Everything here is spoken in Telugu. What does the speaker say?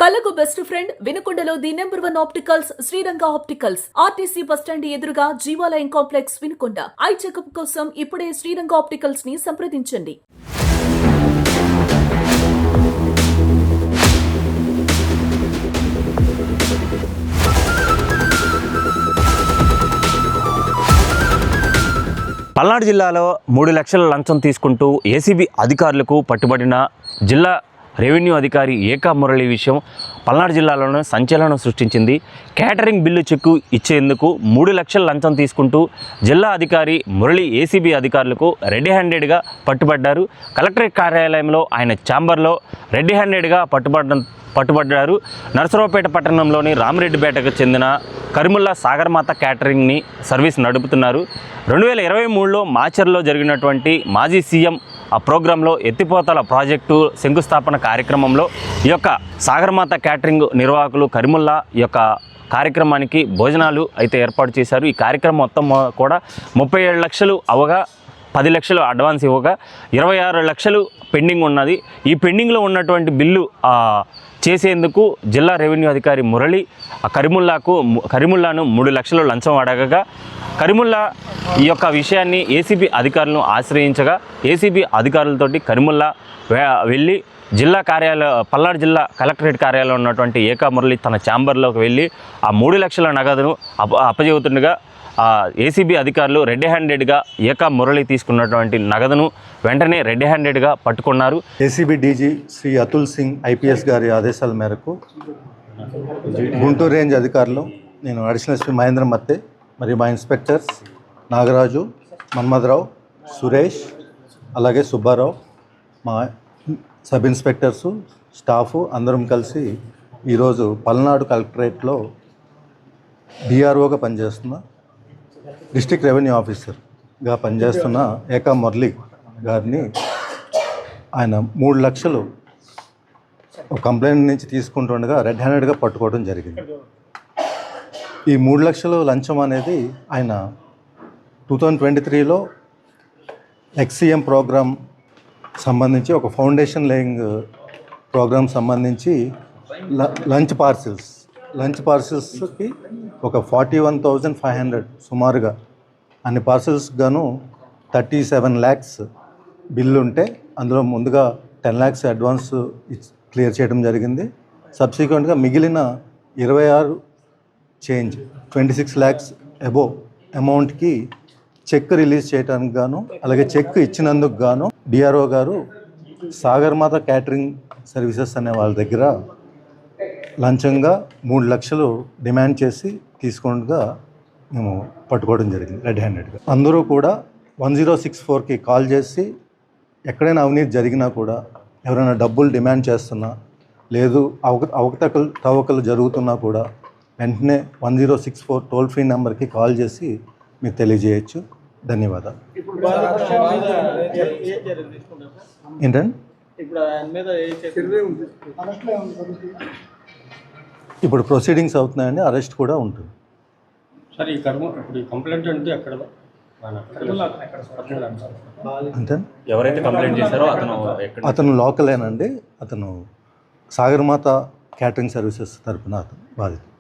కళ్ళకు బెస్ట్ ఫ్రెండ్ వినుకొండలో the number 1 opticals Sriranga opticals RTC bus stand ఎదురుగా Jeevalayam complex Vinukonda. Eye checkup కోసం ఇప్పుడే శ్రీరంగ ఆప్టికల్స్ ని సంప్రదించండి. పల్నాడు జిల్లాలో 3 లక్షల లంచం తీసుకుంటూ ఏసీబీ అధికారులకు పట్టుబడిన జిల్లా రెవెన్యూ అధికారి ఏకా మురళి విషయం పల్నాడు జిల్లాలోనే సంచలనం సృష్టించింది. కేటరింగ్ బిల్లు చెక్కు ఇచ్చేందుకు 3 లక్షల లంచం తీసుకుంటూ జిల్లా అధికారి మురళి ఏసీబీ అధికారులకు రెడీ హ్యాండెడ్గా పట్టుబడ్డారు. కలెక్టరేట్ కార్యాలయంలో ఆయన ఛాంబర్లో రెడీ హ్యాండెడ్గా పట్టుబడ్డారు. నరసరావుపేట పట్టణంలోని రామిరెడ్డిపేటకు చెందిన కరిముల్లా సాగర్మాత క్యాటరింగ్ని సర్వీస్ నడుపుతున్నారు. 2023లో మాచర్లో జరిగినటువంటి మాజీ సీఎం ఆ ప్రోగ్రాంలో ఎత్తిపోతల ప్రాజెక్టు శంకుస్థాపన కార్యక్రమంలో ఈ యొక్క సాగర్మాత క్యాటరింగ్ నిర్వాహకులు కరిముల్లా ఈ యొక్క కార్యక్రమానికి భోజనాలు అయితే ఏర్పాటు చేశారు. ఈ కార్యక్రమం మొత్తం కూడా 37 లక్షలు అవగా 10 లక్షలు అడ్వాన్స్ ఇవ్వగా 26 లక్షలు పెండింగ్ ఉన్నది. ఈ పెండింగ్లో ఉన్నటువంటి బిల్లు చేసేందుకు జిల్లా రెవెన్యూ అధికారి మురళి కరిముల్లాను 3 లక్షలు లంచం అడగగా కరిముల్లా ఈ యొక్క విషయాన్ని ఏసీబీ అధికారులను ఆశ్రయించగా ఏసీబీ అధికారులతోటి కరిముల్లా వెళ్ళి పల్నాడు జిల్లా కలెక్టరేట్ కార్యాలయంలో ఉన్నటువంటి ఏకా మురళి తన ఛాంబర్లోకి వెళ్ళి ఆ 3 లక్షల నగదును అప్పజెబుతుండగా ఏసీబీ అధికారులు రెడ్ హ్యాండెడ్గా ఏకా మురళి తీసుకున్నటువంటి నగదును వెంటనే రెడ్ హ్యాండెడ్గా పట్టుకున్నారు. ACB DG Shri Atul Singh IPS గారి ఆదేశాల మేరకు గుంటూరు రేంజ్ అధికారులు, నేను అడిషనల్ ఎస్పీ మహేంద్ర మత్తే మరియు మా ఇన్స్పెక్టర్స్ నాగరాజు, మన్మథరావు, సురేష్, అలాగే సుబ్బారావు, మా సబ్ ఇన్స్పెక్టర్సు, స్టాఫు అందరం కలిసి ఈరోజు పల్నాడు కలెక్టరేట్లో డిఆర్ఓగా పనిచేస్తున్న డిస్ట్రిక్ట్ రెవెన్యూ ఆఫీసర్గా పనిచేస్తున్న ఏకా మురళి గారిని ఆయన 3 లక్షలు కంప్లైంట్ నుంచి తీసుకుంటుండగా రెడ్ హ్యాండెడ్గా పట్టుకోవడం జరిగింది. ఈ 3 లక్షలు లంచం అనేది ఆయన 2023లో ఎక్స్సీఎం ప్రోగ్రామ్ సంబంధించి ఒక ఫౌండేషన్ లేయింగ్ ప్రోగ్రామ్ సంబంధించి లంచ్ పార్సిల్స్కి ఒక 41,500 సుమారుగా అన్ని పార్సిల్స్ గాను 37 lakhs బిల్లు ఉంటే అందులో ముందుగా 10 lakhs అడ్వాన్స్ క్లియర్ చేయడం జరిగింది. సబ్సిక్వెంట్గా మిగిలిన 26 చేంజ్ 26 lakhs అబోవ్ అమౌంట్కి చెక్ రిలీజ్ చేయడానికి గాను, అలాగే చెక్ ఇచ్చినందుకు గాను డిఆర్ఓ గారు సాగర్మాత క్యాటరింగ్ సర్వీసెస్ అనే వాళ్ళ దగ్గర లంచంగా 3 లక్షలు డిమాండ్ చేసి తీసుకుంటగా మేము పట్టుకోవడం జరిగింది రెడ్ హ్యాండెడ్గా. అందరూ కూడా 1064కి కాల్ చేసి ఎక్కడైనా అవినీతి జరిగినా కూడా, ఎవరైనా డబ్బులు డిమాండ్ చేస్తున్నా, లేదు అవకతవకలు జరుగుతున్నా కూడా వెంటనే 1064 టోల్ ఫ్రీ నెంబర్కి కాల్ చేసి మీరు తెలియజేయచ్చు. ధన్యవాదాలు. ఏంటండి ఇప్పుడు ప్రొసీడింగ్స్ అవుతున్నాయండి, అరెస్ట్ కూడా ఉంటుంది. సార్ ఈ కంప్లైంట్ అంటే అక్కడ అంటే ఎవరైతే కంప్లైంట్ చేశారో అతను లోకలేనండి, అతను సాగర్మాత క్యాటరింగ్ సర్వీసెస్ తరపున అతను బాధితుడు.